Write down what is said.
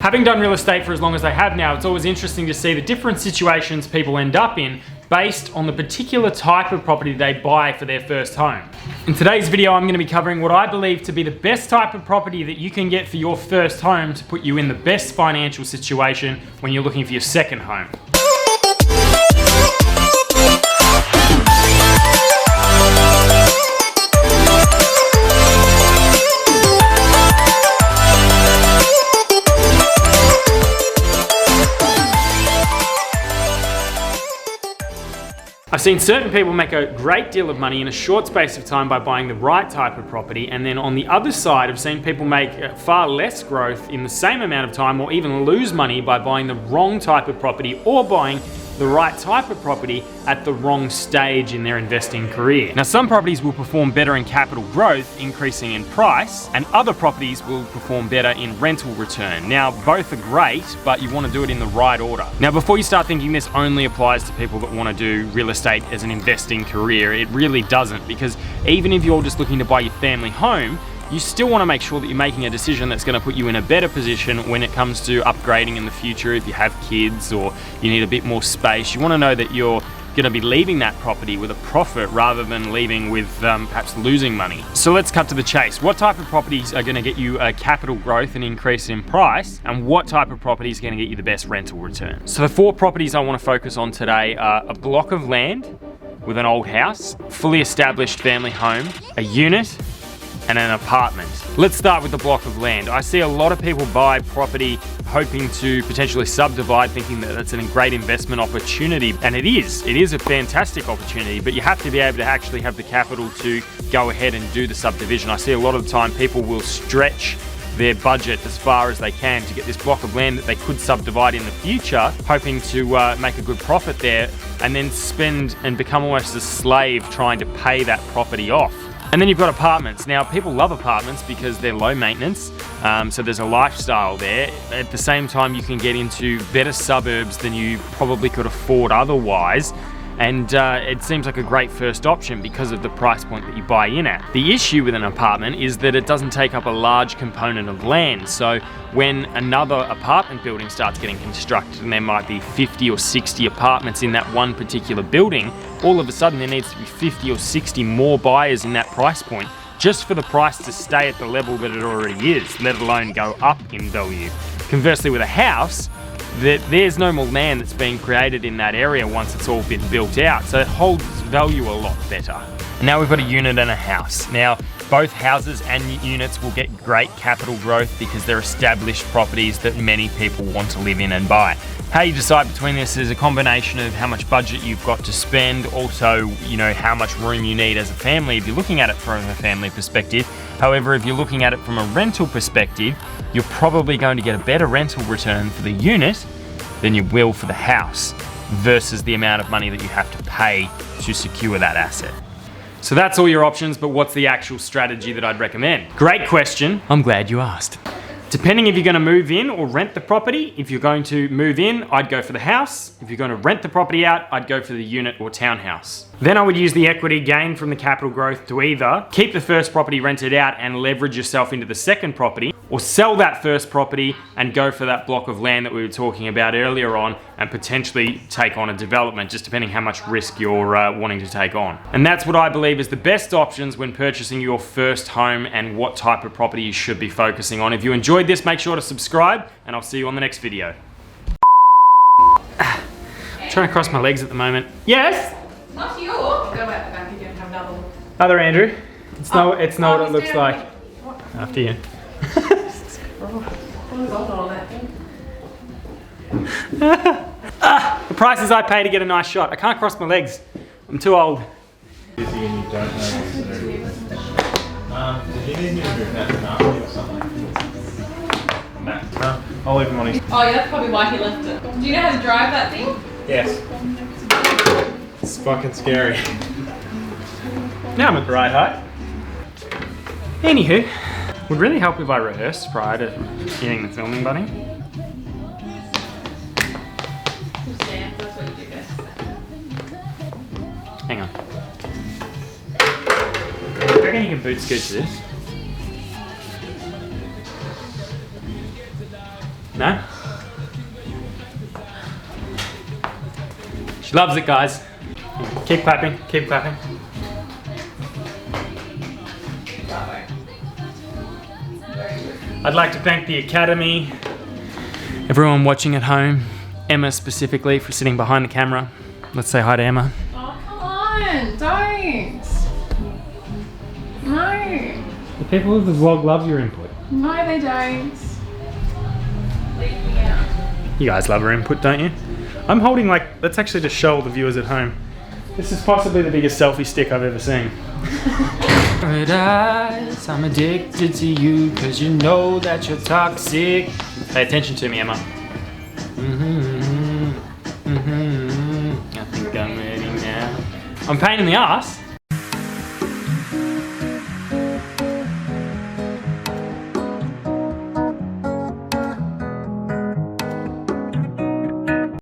Having done real estate for as long as I have now, it's always interesting to see the different situations people end up in based on the particular type of property they buy for their first home. In today's video, I'm going to be covering what I believe to be the best type of property that you can get for your first home to put you in the best financial situation when you're looking for your second home. I've seen certain people make a great deal of money in a short space of time by buying the right type of property, and then on the other side, I've seen people make far less growth in the same amount of time or even lose money by buying the wrong type of property or buying the right type of property at the wrong stage in their investing career. Now, some properties will perform better in capital growth, increasing in price, and other properties will perform better in rental return. Now, both are great, but you want to do it in the right order. Now, before you start thinking this only applies to people that want to do real estate as an investing career, it really doesn't, because even if you're just looking to buy your family home, you still want to make sure that you're making a decision that's going to put you in a better position when it comes to upgrading in the future. If you have kids or you need a bit more space, you want to know that you're going to be leaving that property with a profit rather than leaving with perhaps losing money. So let's cut to the chase. What type of properties are going to get you a capital growth and increase in price, and what type of properties are going to get you the best rental return? So the four properties I want to focus on today are a block of land with an old house, fully established family home, a unit, and an apartment. Let's start with the block of land. I see a lot of people buy property hoping to potentially subdivide, thinking that that's a great investment opportunity, and it is. It is a fantastic opportunity, but you have to be able to actually have the capital to go ahead and do the subdivision. I see a lot of the time people will stretch their budget as far as they can to get this block of land that they could subdivide in the future, hoping to make a good profit there, and then spend and become almost a slave trying to pay that property off. And then you've got apartments. Now, people love apartments because they're low maintenance, so there's a lifestyle there. At the same time, you can get into better suburbs than you probably could afford otherwise, and it seems like a great first option because of the price point that you buy in at. The issue with an apartment is that it doesn't take up a large component of land, so when another apartment building starts getting constructed and there might be 50 or 60 apartments in that one particular building, all of a sudden there needs to be 50 or 60 more buyers in that price point just for the price to stay at the level that it already is, let alone go up in value. Conversely, with a house, there's no more land that's being created in that area once it's all been built out, so it holds value a lot better. And now we've got a unit and a house. Now, both houses and units will get great capital growth because they're established properties that many people want to live in and buy. How you decide between this is a combination of how much budget you've got to spend, also, how much room you need as a family if you're looking at it from a family perspective. However, if you're looking at it from a rental perspective, you're probably going to get a better rental return for the unit than you will for the house versus the amount of money that you have to pay to secure that asset. So that's all your options, but what's the actual strategy that I'd recommend? Great question. I'm glad you asked. Depending if you're going to move in or rent the property, if you're going to move in, I'd go for the house. If you're going to rent the property out, I'd go for the unit or townhouse. Then I would use the equity gained from the capital growth to either keep the first property rented out and leverage yourself into the second property, or sell that first property and go for that block of land that we were talking about earlier on and potentially take on a development, just depending how much risk you're wanting to take on. And that's what I believe is the best options when purchasing your first home and what type of property you should be focusing on. If you enjoyed this, make sure to subscribe, and I'll see you on the next video. I'm trying to cross my legs at the moment. Yes? Not you. Go back back again. Have another look. Other Andrew. It's not what it looks like. After you. The prices I pay to get a nice shot. I can't cross my legs. I'm too old. Busy and you don't know what to do. Did you need me to move that to or something? No, I'll leave him on his... Oh yeah, that's probably why he left it. Do you know how to drive that thing? Yes. It's fucking scary. Now I'm at the right height. Anywho, would really help if I rehearsed prior to hitting the filming button. Stand, that's what you do best. Hang on. I reckon you can boot scoot to this. No? She loves it, guys. Keep clapping, keep clapping. I'd like to thank the Academy, everyone watching at home, Emma specifically for sitting behind the camera. Let's say hi to Emma. Oh, come on, don't. No. The people of the vlog love your input. No, they don't. Leave me out. You guys love her input, don't you? I'm holding like, let's actually just show all the viewers at home. This is possibly the biggest selfie stick I've ever seen. Paradise, I'm addicted to you because you know that you're toxic. Pay attention to me, Emma. I think I'm ready now. I'm a pain in the ass.